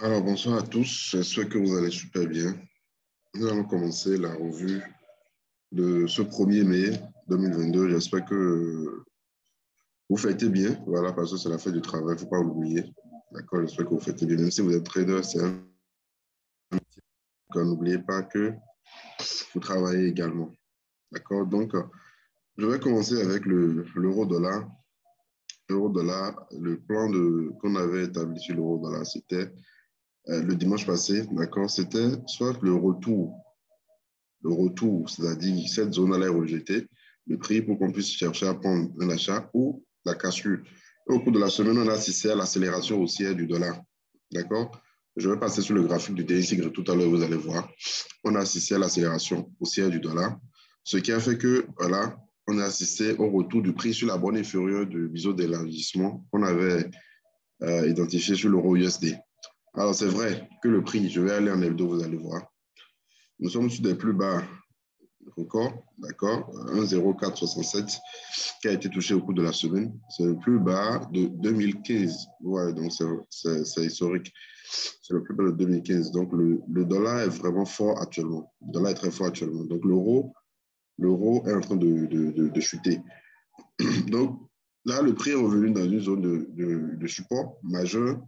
Alors, bonsoir à tous. J'espère que vous allez super bien. Nous allons commencer la revue de ce 1er mai 2022. J'espère que vous fêtez bien. Voilà, parce que c'est la fête du travail, il ne faut pas oublier. D'accord, j'espère que vous fêtez bien. Même si vous êtes trader, c'est un... N'oubliez pas que vous travaillez également. D'accord, donc je vais commencer avec l'euro-dollar. L'euro-dollar, le plan qu'on avait établi sur l'euro-dollar, c'était le dimanche passé, d'accord, c'était soit le retour, c'est-à-dire cette zone-là est rejetée, le prix pour qu'on puisse chercher à prendre un achat ou la cassure. Et au cours de la semaine, on a assisté à l'accélération haussière du dollar. D'accord? Je vais passer sur le graphique du DXY tout à l'heure, vous allez voir. On a assisté à l'accélération haussière du dollar, ce qui a fait que, voilà, on a assisté au retour du prix sur la borne inférieure du biseau d'élargissement qu'on avait identifié sur l'euro USD. Alors, c'est vrai que le prix, je vais aller en hebdo, vous allez voir. Nous sommes sur des plus bas record, d'accord, 1,0467 qui a été touché au cours de la semaine. C'est le plus bas de 2015. Ouais, donc c'est historique. C'est le plus bas de 2015. Donc le dollar est vraiment fort actuellement. Le dollar est très fort actuellement. Donc l'euro est en train de chuter. Donc là, le prix est revenu dans une zone de support majeur.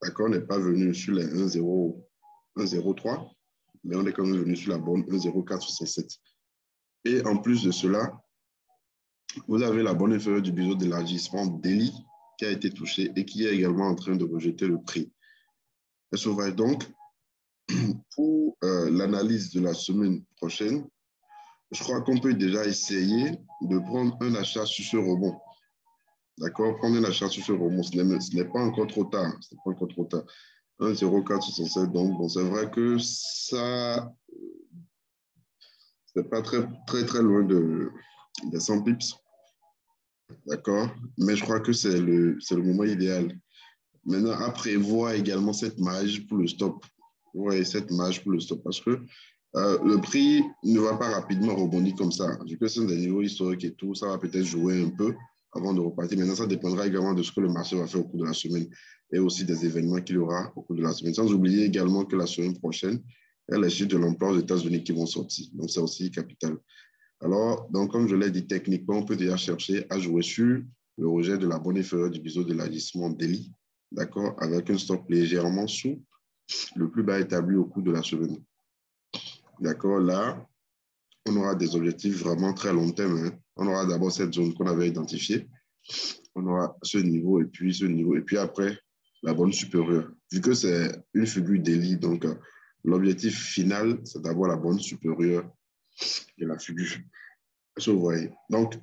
D'accord, on n'est pas venu sur les 1,03, mais on est quand même venu sur la borne 1,0467. Et en plus de cela, vous avez la borne inférieure du biseau d'élargissement daily qui a été touché et qui est également en train de rejeter le prix. Et ça va donc, pour l'analyse de la semaine prochaine, je crois qu'on peut déjà essayer de prendre un achat sur ce rebond. D'accord? Prendre un achat sur ce rebond. Ce n'est pas encore trop tard. Ce n'est pas encore trop tard. 1,0467. Donc, bon, c'est vrai que ça, c'est pas très, très, très loin des 100 pips. D'accord? Mais je crois que c'est le moment idéal. Maintenant, à prévoir également cette marge pour le stop. Oui, cette marge pour le stop. Parce que le prix ne va pas rapidement rebondir comme ça. Vu que c'est des niveaux historiques et tout, ça va peut-être jouer un peu avant de repartir. Maintenant, ça dépendra également de ce que le marché va faire au cours de la semaine et aussi des événements qu'il y aura au cours de la semaine. Sans oublier également que la semaine prochaine, il y a les chiffres de l'emploi aux États-Unis qui vont sortir. Donc, c'est aussi capital. Alors, donc, comme je l'ai dit, techniquement, on peut déjà chercher à jouer sur le rejet de la borne inférieure du biseau d'élargissement daily, d'accord, avec un stop légèrement sous le plus bas établi au cours de la semaine. D'accord, là, on aura des objectifs vraiment très long terme. Hein. On aura d'abord cette zone qu'on avait identifiée. On aura ce niveau et puis ce niveau. Et puis après, la borne supérieure. Vu que c'est une figure daily, donc l'objectif final, c'est d'abord la borne supérieure de la figure. Ça, vous voyez. Donc,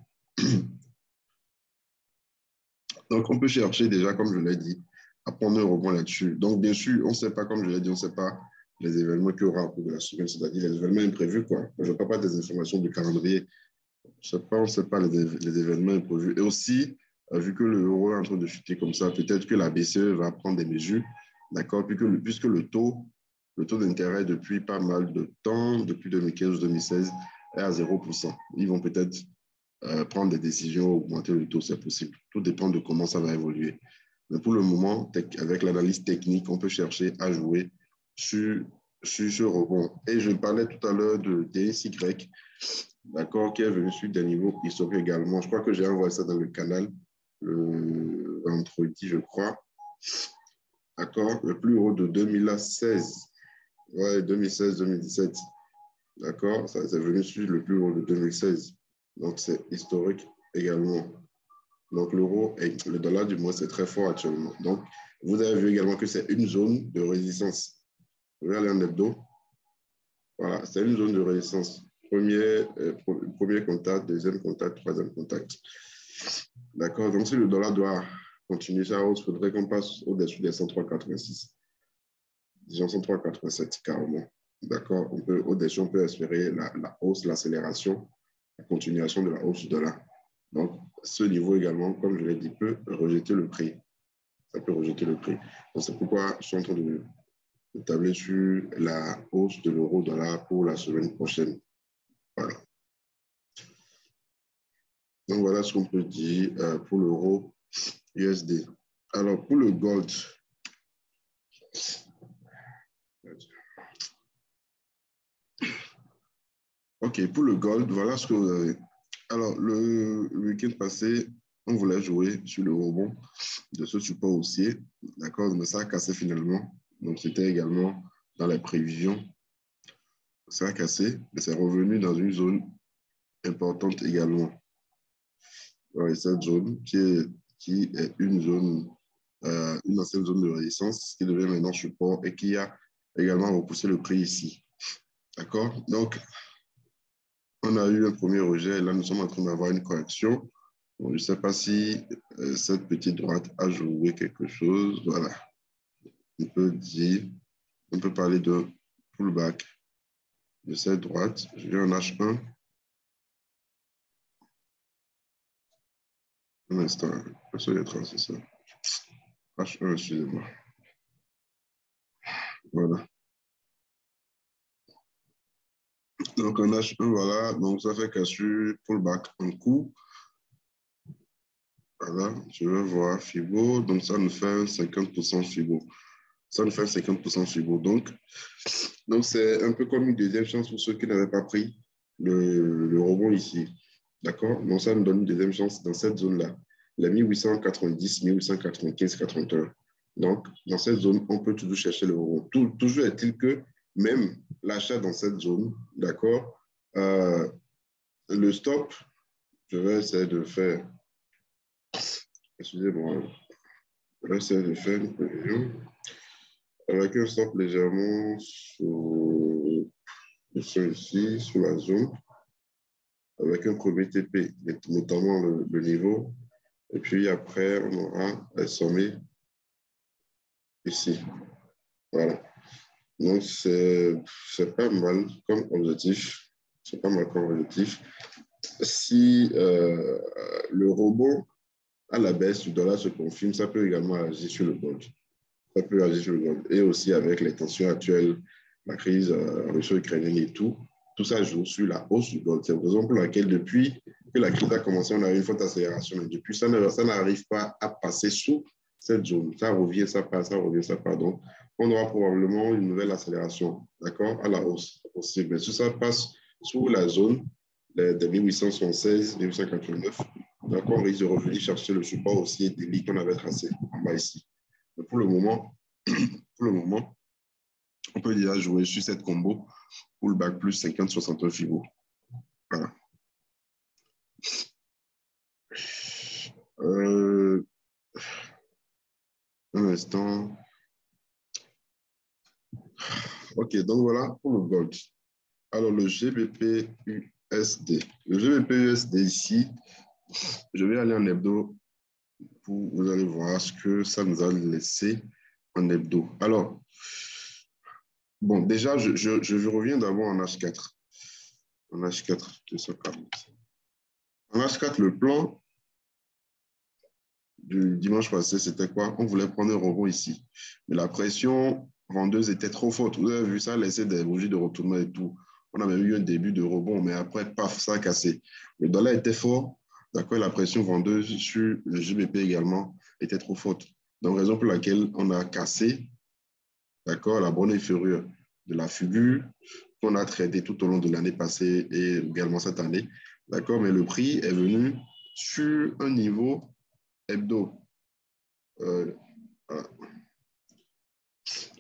on peut chercher déjà, comme je l'ai dit, à prendre un rebond là-dessus. Donc, bien sûr, on ne sait pas, comme je l'ai dit, on ne sait pas les événements qu'il y aura au cours de la semaine, c'est-à-dire les événements imprévus, quoi. Je ne parle pas des informations du calendrier. On ne sait pas les événements imprévus. Et aussi, vu que l'euro est en train de chuter comme ça, peut-être que la BCE va prendre des mesures, d'accord, puisque le taux d'intérêt depuis pas mal de temps, depuis 2015-2016, est à 0%. Ils vont peut-être prendre des décisions, augmenter le taux, c'est possible. Tout dépend de comment ça va évoluer. Mais pour le moment, avec l'analyse technique, on peut chercher à jouer sur ce rebond. Et je parlais tout à l'heure de DSY, d'accord, qui est venu sur des niveaux historiques également. Je crois que j'ai envoyé ça dans le canal le vendredi, je crois. D'accord, le plus haut de 2016. Ouais, 2016-2017. D'accord, ça c'est venu sur le plus haut de 2016. Donc, c'est historique également. Donc, le dollar du mois, c'est très fort actuellement. Donc, vous avez vu également que c'est une zone de résistance. Vous allez en hebdo. Voilà, c'est une zone de résistance. Premier contact, deuxième contact, troisième contact. D'accord. Donc, si le dollar doit continuer sa hausse, il faudrait qu'on passe au-dessus des 103,86. Disons 103,87 carrément. D'accord. Au-dessus, on peut espérer la hausse, l'accélération, la continuation de la hausse du dollar. Donc, ce niveau également, comme je l'ai dit, peut rejeter le prix. Ça peut rejeter le prix. Donc, c'est pourquoi je suis en train de tabler sur la hausse de l'euro-dollar pour la semaine prochaine. Voilà. Donc, voilà ce qu'on peut dire pour l'euro USD. Alors, pour le gold, OK, pour le gold, voilà ce que vous avez. Alors, le week-end passé, on voulait jouer sur le rebond de ce support haussier, d'accord, mais ça a cassé finalement. Donc, c'était également dans les prévisions. Ça a cassé, mais c'est revenu dans une zone importante également. Ouais, cette zone qui est une zone, une ancienne zone de résistance qui devient maintenant support et qui a également repoussé le prix ici. D'accord? Donc, on a eu un premier rejet et là, nous sommes en train d'avoir une correction. Bon, je ne sais pas si cette petite droite a joué quelque chose. Voilà. On peut dire, on peut parler de pullback de cette droite. Je vais en H1. Un instant. Je vais tracer ça. H1, excusez-moi. Voilà. Donc, en H1, voilà. Donc, ça fait cassure pullback en coup. Voilà. Je vais voir Fibo. Donc, ça nous fait un 50% Fibo. Ça nous fait 50% Fibo. Donc, c'est un peu comme une deuxième chance pour ceux qui n'avaient pas pris le rebond ici. D'accord? Donc, ça nous donne une deuxième chance dans cette zone-là. Les 1890, 1895, 81. Donc, dans cette zone, on peut toujours chercher le rebond. Toujours est-il que même l'achat dans cette zone, d'accord, le stop, je vais essayer de faire, excusez-moi, je vais essayer de faire une prévision avec un stop légèrement sur ici, sur la zone, avec un premier TP, notamment le niveau. Et puis après, on aura un sommet ici. Voilà. Donc, c'est pas mal comme objectif. C'est pas mal comme objectif. Si le rebond à la baisse du dollar se confirme, ça peut également agir sur le gold. Ça peut agir sur le gold. Et aussi avec les tensions actuelles, la crise russo-ukrainienne et tout ça joue sur la hausse du gold. C'est la raison pour laquelle depuis que la crise a commencé, on a eu une forte accélération. Mais depuis, ça n'arrive pas à passer sous cette zone. Ça revient, ça passe, ça revient, ça passe. Donc, on aura probablement une nouvelle accélération, d'accord, à la hausse. Possible. Mais si ça passe sous la zone de 1876, 1889, d'accord, on risque de revenir chercher le support aussi établi qu'on avait tracé en bas ici. Mais pour le moment, on peut déjà jouer sur cette combo pullback plus 50-61 Fibo. Voilà. Un instant. OK, donc voilà pour le gold. Alors, le GBP-USD. Le GBP-USD ici, je vais aller en hebdo pour vous allez voir ce que ça nous a laissé en hebdo. Alors, bon, déjà, je reviens d'abord en H4. En H4, 240. En H4, le plan du dimanche passé, c'était quoi? On voulait prendre un rebond ici. Mais la pression vendeuse était trop forte. Vous avez vu ça, laisser des bougies de retournement et tout. On a même eu un début de rebond, mais après, paf, ça a cassé. Le dollar était fort. D'accord, la pression vendeuse sur le GBP également était trop forte. Donc, raison pour laquelle on a cassé, d'accord, la borne inférieure de la figure qu'on a traité tout au long de l'année passée et également cette année. D'accord, mais le prix est venu sur un niveau hebdo. Voilà.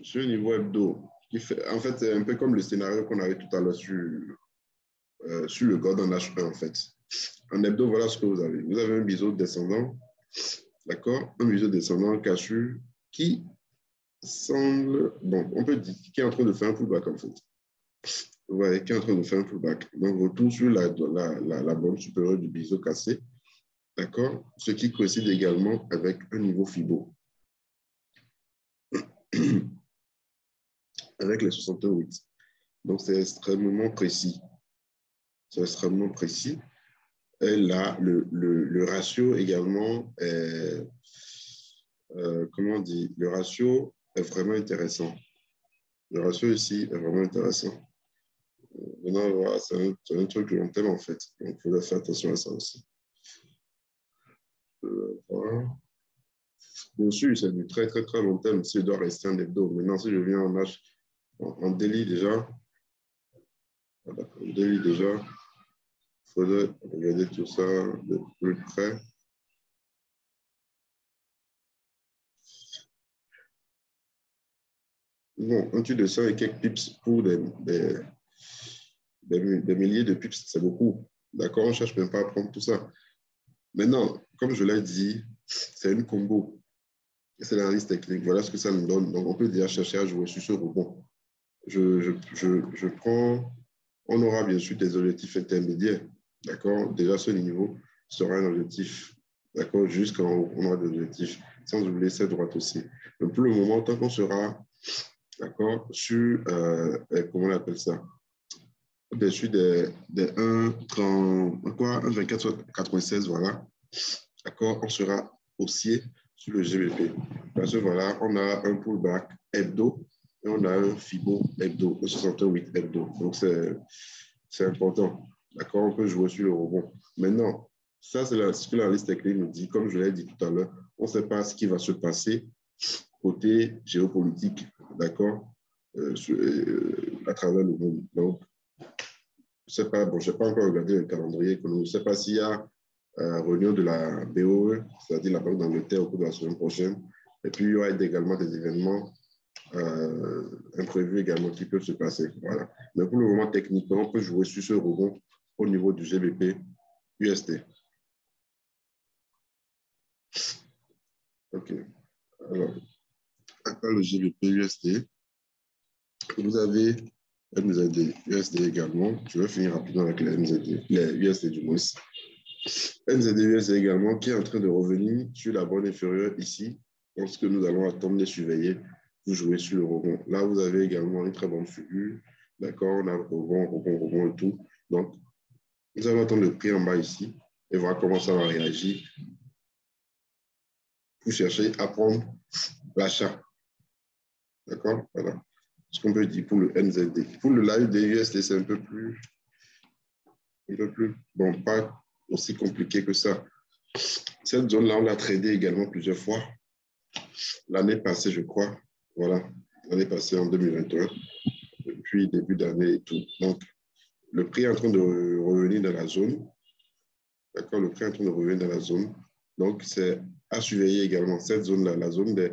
Sur un niveau hebdo, qui fait, en fait, c'est un peu comme le scénario qu'on avait tout à l'heure sur le gold en H1, en fait. En hebdo, voilà ce que vous avez. Vous avez un biseau descendant, d'accord? Un biseau descendant cachu qui semble, bon, on peut dire, qui est en train de faire un pullback, en fait. Vous voyez, qui est en train de faire un pullback. Donc, retour sur la borne supérieure du biseau cassé, d'accord? Ce qui coïncide également avec un niveau Fibo. Avec les 68. Donc, c'est extrêmement précis. C'est extrêmement précis. Et là, le ratio également est, comment on dit, le ratio est vraiment intéressant. Le ratio ici est vraiment intéressant. Maintenant, voilà, c'est un truc long terme en fait. Donc, il faut faire attention à ça aussi. Voilà. Bien sûr, c'est du très, très, très long terme. Si je dois rester en hebdo. Maintenant, si je viens en daily déjà, voilà, en daily déjà, il faudrait regarder tout ça de plus près. Bon, un truc de 100 et quelques pips pour des milliers de pips, c'est beaucoup. D'accord? On ne cherche même pas à prendre tout ça. Maintenant, comme je l'ai dit, c'est une combo. C'est l'analyse technique. Voilà ce que ça nous donne. Donc, on peut déjà chercher à jouer sur ce rebond. Je prends, on aura bien sûr des objectifs intermédiaires. D'accord? Déjà, ce niveau sera un objectif. D'accord? Jusqu'en haut, on aura des objectifs. Sans oublier cette droite aussi. Mais pour le moment, tant qu'on sera, d'accord, sur, comment on appelle ça? Au-dessus des 1,30, quoi, 1,24,96, voilà. D'accord, on sera haussier sur le GBP. Parce que voilà, on a un pullback hebdo et on a un FIBO hebdo, un 68 hebdo. Donc, c'est important. D'accord, on peut jouer sur le rebond. Maintenant, ça, c'est ce que la liste technique nous dit. Comme je l'ai dit tout à l'heure, on ne sait pas ce qui va se passer côté géopolitique, d'accord, à travers le monde. Donc, je ne sais pas, bon, je n'ai pas encore regardé le calendrier, je ne sais pas s'il y a réunion de la BOE, c'est-à-dire la Banque d'Angleterre au cours de la semaine prochaine. Et puis, il y aura également des événements imprévus également qui peuvent se passer. Voilà. Mais pour le moment, techniquement, on peut jouer sur ce rebond au niveau du GBP USD. OK. Alors, après le GBP USD, vous avez NZD USD également. Je vais finir rapidement avec les NZD, les USD du moins. NZD USD également qui est en train de revenir sur la bande inférieure ici. Je pense que nous allons attendre les surveiller pour jouer sur le rebond. Là, vous avez également une très bonne figure. D'accord, on a rebond et tout. Donc, nous allons attendre le prix en bas ici et voir comment ça va réagir pour chercher à prendre l'achat. D'accord, voilà. Ce qu'on peut dire pour le NZD. Pour le live des USD, c'est un peu plus, bon, pas aussi compliqué que ça. Cette zone-là, on l'a tradé également plusieurs fois. L'année passée, je crois. Voilà, l'année passée en 2021, depuis début d'année et tout. Donc, le prix est en train de revenir dans la zone. D'accord, le prix est en train de revenir dans la zone. Donc, c'est à surveiller également cette zone-là, la zone des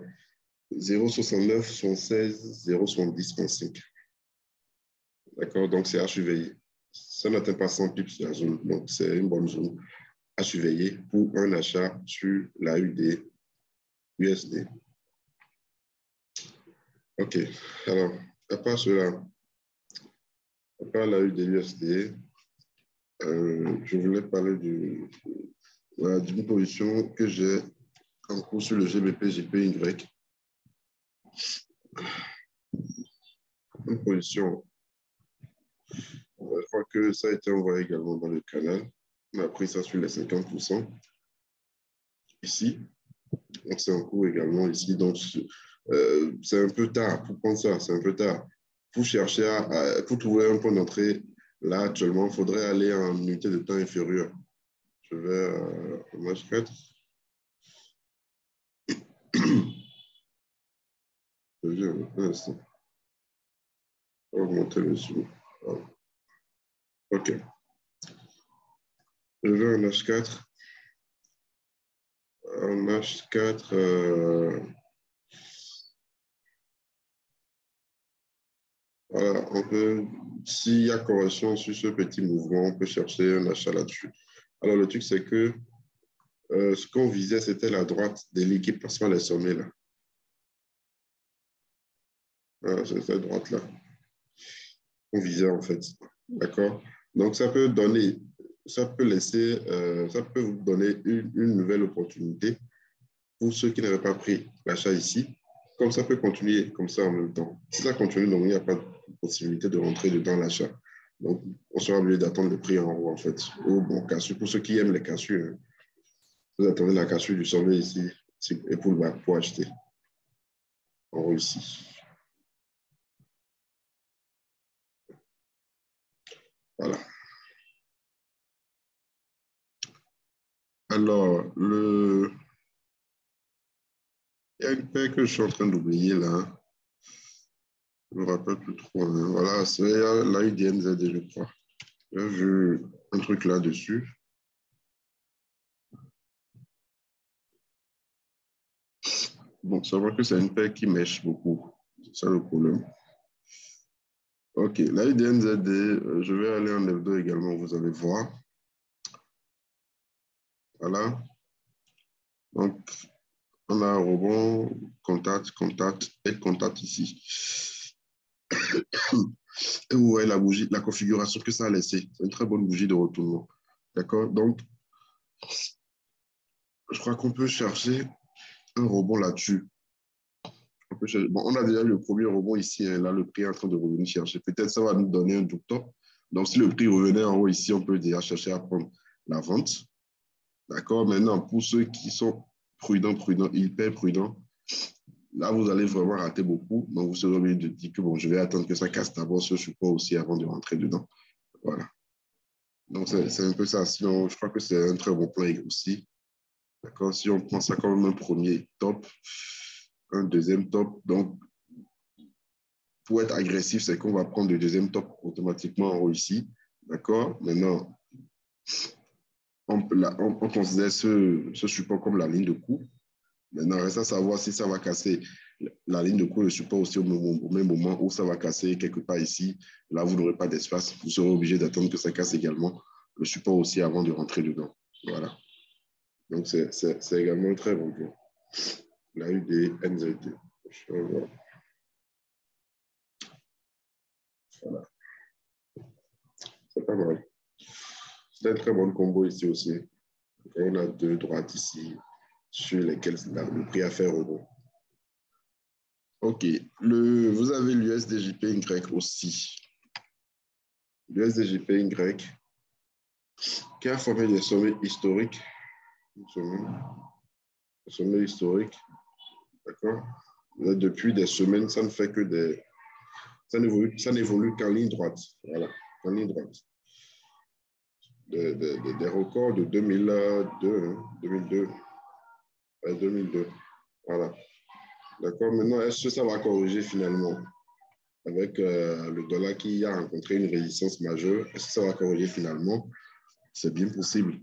0,69, 76, 0,70,5. D'accord, donc c'est à surveiller. Ça n'atteint pas 100 pips la zone, donc c'est une bonne zone à surveiller pour un achat sur la UD USD. OK, alors, à part cela, à part la UD USD, je voulais parler d'une position que j'ai en cours sur le GBP JPY. Une position, je crois que ça a été envoyé également dans le canal. On a pris ça sur les 50% ici. Donc, c'est en cours également ici. Donc, c'est un peu tard pour prendre ça. C'est un peu tard. Pour chercher pour trouver un point d'entrée, là, actuellement, il faudrait aller en unité de temps inférieure. Je vais en H4. Je viens un instant. On va augmenter le zoom. OK. Je vais en H4. En H4, voilà, on peut, s'il y a correction sur ce petit mouvement, on peut chercher un achat là-dessus. Alors, le truc, c'est que ce qu'on visait, c'était la droite des liquides passant les sommets là. Voilà, c'est cette droite-là qu'on visait en fait. D'accord? Donc, ça peut donner, ça peut laisser, ça peut vous donner une nouvelle opportunité pour ceux qui n'avaient pas pris l'achat ici. Comme ça peut continuer comme ça en même temps. Si ça continue, donc il n'y a pas de possibilité de rentrer dedans l'achat. Donc, on sera obligé d'attendre le prix en haut, en fait. Ou bon, cassure, pour ceux qui aiment les cassures, hein, vous attendez la cassure du sommet ici et pour acheter en haut ici. Voilà. Alors, Il y a une paire que je suis en train d'oublier là. Je ne me rappelle plus trop. Hein. Voilà, c'est la UDNZ, je crois. J'ai vu un truc là-dessus. Bon, c'est vrai que c'est une paire qui mèche beaucoup. C'est ça le problème. OK, la UDNZD, je vais aller en F2 également, vous allez voir. Voilà. Donc, on a un rebond, contact, contact et contact ici. Et vous voyez la bougie, la configuration que ça a laissé. C'est une très bonne bougie de retournement. D'accord? Donc, je crois qu'on peut chercher un rebond là-dessus. Bon, on a déjà eu le premier rebond ici. Hein, là, le prix est en train de revenir chercher. Peut-être ça va nous donner un double top. Donc, si le prix revenait en haut ici, on peut déjà chercher à prendre la vente. D'accord? Maintenant, pour ceux qui sont prudents, hyper prudents, là, vous allez vraiment rater beaucoup. Donc, vous serez obligé de dire que bon, je vais attendre que ça casse d'abord ce support aussi avant de rentrer dedans. Voilà. Donc, c'est un peu ça. Sinon, je crois que c'est un très bon plan aussi. D'accord? Si on prend ça comme un premier top, un deuxième top, donc, pour être agressif, c'est qu'on va prendre le deuxième top automatiquement en haut ici. D'accord? Maintenant, on considère ce support comme la ligne de coup. Maintenant, reste à savoir si ça va casser la ligne de coup, le support aussi au même moment où ça va casser quelque part ici. Là, vous n'aurez pas d'espace. Vous serez obligé d'attendre que ça casse également le support aussi avant de rentrer dedans. Voilà. Donc, c'est également un très bon plan. La UDNZD. Voilà. C'est pas mal. C'est un très bon combo ici aussi. On a deux droites ici sur lesquelles le prix a fait rebond. OK. Vous avez l'USDJPY aussi. L'USDJPY qui a formé des sommets historiques. Sommets historiques. D'accord? Depuis des semaines, ça ne fait que des. Ça n'évolue qu'en ligne droite. Voilà. En ligne droite. Des records de 2002. Hein, 2002. 2002. Voilà. D'accord? Maintenant, est-ce que ça va corriger finalement? Avec le dollar qui a rencontré une résistance majeure, est-ce que ça va corriger finalement? C'est bien possible.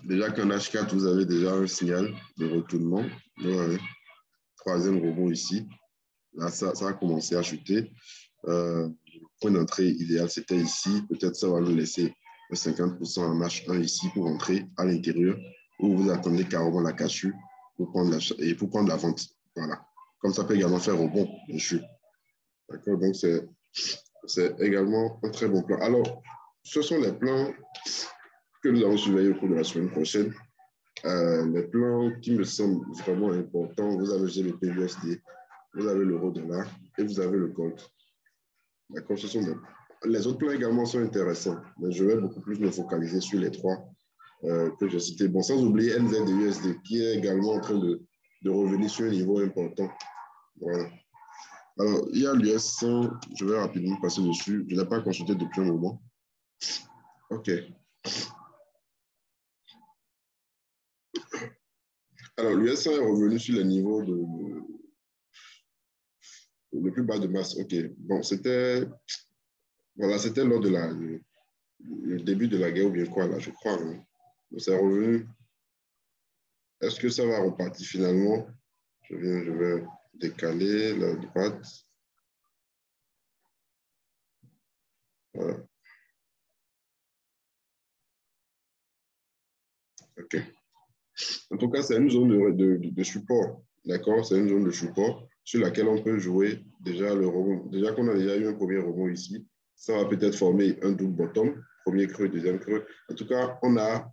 Déjà qu'en H4, vous avez déjà un signal de retournement. Ouais. Troisième rebond ici. Là, ça a commencé à chuter. Le point d'entrée idéal, c'était ici. Peut-être ça va nous laisser 50% en H1 ici pour entrer à l'intérieur où vous attendez carrément la cassure pour prendre la vente. Voilà. Comme ça peut également faire rebond, bien sûr. D'accord? Donc, c'est également un très bon plan. Alors, ce sont les plans que nous allons surveiller au cours de la semaine prochaine. Les plans qui me semblent vraiment importants, vous avez le GBP/USD, vous avez l'euro-dollar et vous avez le gold. D'accord? Les autres plans également sont intéressants, mais je vais beaucoup plus me focaliser sur les trois que j'ai cités. Bon, sans oublier NZ et USD qui est également en train de revenir sur un niveau important. Voilà. Alors, il y a l'US100, je vais rapidement passer dessus. Je ne l'ai pas consulté depuis un moment. OK. Alors, l'US100 est revenu sur les niveaux le plus bas de masse. OK. Bon, c'était lors de le début de la guerre ou bien quoi, là, je crois. Hein. C'est revenu. Est-ce que ça va repartir finalement? Je vais décaler la droite. Voilà. OK. En tout cas, c'est une zone de support. D'accord? C'est une zone de support sur laquelle on peut jouer déjà le rebond. Déjà qu'on a déjà eu un premier rebond ici, ça va peut-être former un double bottom, premier creux, deuxième creux. En tout cas, on a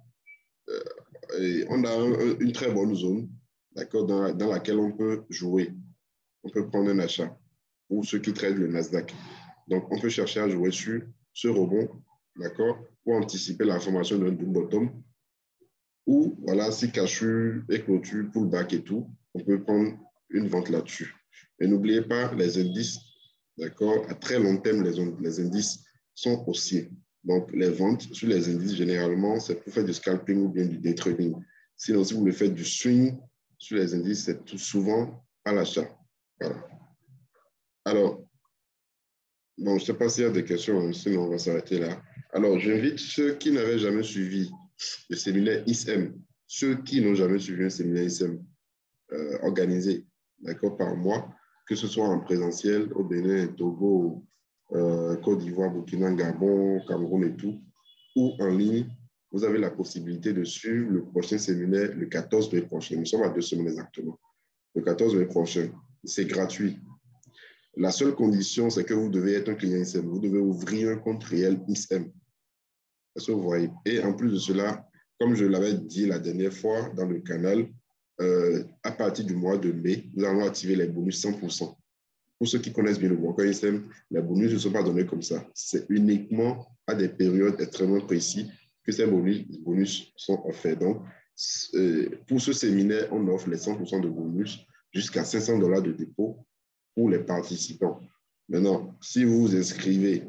une très bonne zone, d'accord, dans laquelle on peut jouer. On peut prendre un achat pour ceux qui traitent le Nasdaq. Donc, on peut chercher à jouer sur ce rebond, d'accord, pour anticiper la formation d'un double bottom. Ou, voilà, si cassure et clôture, pullback et tout, on peut prendre une vente là-dessus. Et n'oubliez pas les indices, d'accord, à très long terme, les indices sont haussiers. Donc, les ventes sur les indices, généralement, c'est pour faire du scalping ou bien du day trading. Sinon, si vous voulez faire du swing sur les indices, c'est tout souvent à l'achat. Voilà. Alors, bon, je ne sais pas s'il y a des questions, sinon on va s'arrêter là. Alors, j'invite ceux qui n'avaient jamais suivi le séminaire ISM, ceux qui n'ont jamais suivi un séminaire ISM organisé, d'accord, par moi, que ce soit en présentiel au Bénin, Togo, Côte d'Ivoire, Burkina, Gabon, Cameroun et tout, ou en ligne, vous avez la possibilité de suivre le prochain séminaire le 14 mai prochain. Nous sommes à 2 semaines exactement. Le 14 mai prochain, c'est gratuit. La seule condition, c'est que vous devez être un client ISM. Vous devez ouvrir un compte réel ISM. Est-ce que vous voyez? Et en plus de cela, comme je l'avais dit la dernière fois dans le canal, à partir du mois de mai, nous allons activer les bonus 100%. Pour ceux qui connaissent bien le broker ISM, les bonus ne sont pas donnés comme ça. C'est uniquement à des périodes extrêmement précises que ces bonus sont offerts. Donc, pour ce séminaire, on offre les 100% de bonus jusqu'à $500 de dépôt pour les participants. Maintenant, si vous vous inscrivez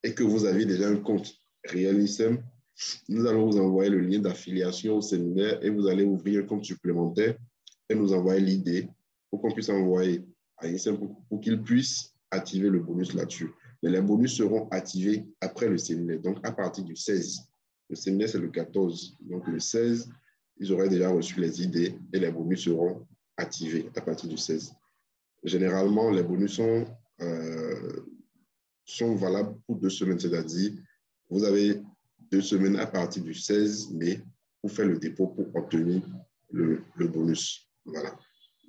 et que vous avez déjà un compte réel ISM, nous allons vous envoyer le lien d'affiliation au séminaire et vous allez ouvrir un compte supplémentaire et nous envoyer l'idée pour qu'on puisse envoyer à ISM pour qu'il puisse activer le bonus là-dessus. Mais les bonus seront activés après le séminaire, donc à partir du 16. Le séminaire, c'est le 14. Donc le 16, ils auraient déjà reçu les idées et les bonus seront activés à partir du 16. Généralement, les bonus sont valables pour 2 semaines, c'est-à-dire vous avez 2 semaines à partir du 16 mai pour faire le dépôt pour obtenir le bonus. Voilà.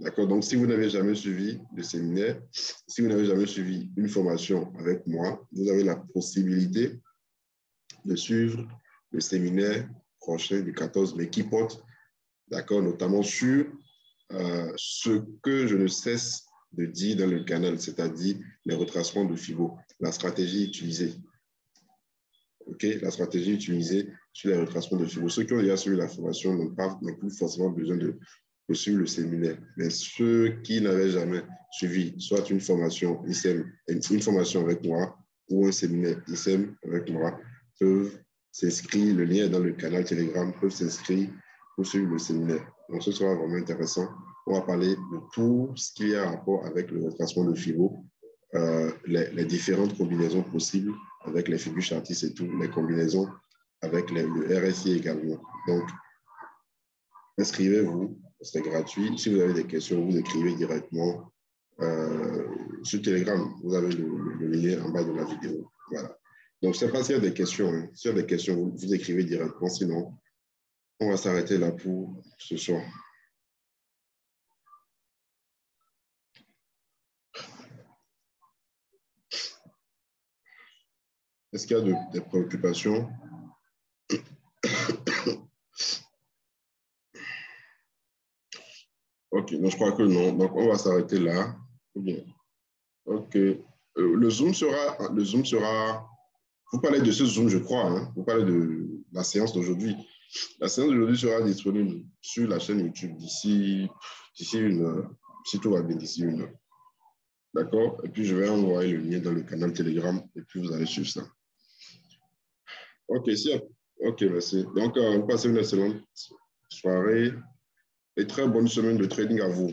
D'accord? Donc, si vous n'avez jamais suivi le séminaire, si vous n'avez jamais suivi une formation avec moi, vous avez la possibilité de suivre le séminaire prochain du 14 mai qui porte, d'accord, notamment sur ce que je ne cesse de dire dans le canal, c'est-à-dire les retracements de FIBO, la stratégie utilisée. OK, la stratégie utilisée sur les retracements de FIBO. Ceux qui ont déjà suivi la formation n'ont plus forcément besoin de suivre le séminaire. Mais ceux qui n'avaient jamais suivi soit une formation ISM, une formation avec moi ou un séminaire ISM avec moi peuvent s'inscrire, le lien est dans le canal Telegram, peuvent s'inscrire pour suivre le séminaire. Donc, ce sera vraiment intéressant. On va parler de tout ce qui a rapport avec le retracement de FIBO, les différentes combinaisons possibles avec les figures chartistes et tout, les combinaisons avec le RSI également. Donc, inscrivez-vous, c'est gratuit. Si vous avez des questions, vous écrivez directement sur Telegram. Vous avez le lien en bas de la vidéo. Voilà. Donc, je ne sais pas s'il y a des questions. Hein. S'il y a des questions, vous écrivez directement. Sinon, on va s'arrêter là pour ce soir. Est-ce qu'il y a des préoccupations? Ok, non, je crois que non. Donc, on va s'arrêter là. Bien. Ok. Le Zoom sera... Vous parlez de ce Zoom, je crois. Hein? Vous parlez de la séance d'aujourd'hui. La séance d'aujourd'hui sera disponible sur la chaîne YouTube d'ici une heure. Si tout va bien, d'ici une heure. D'accord? Et puis, je vais envoyer le lien dans le canal Telegram et puis vous allez suivre ça. Ok, ok, merci. Donc, vous passez une excellente soirée et très bonne semaine de trading à vous.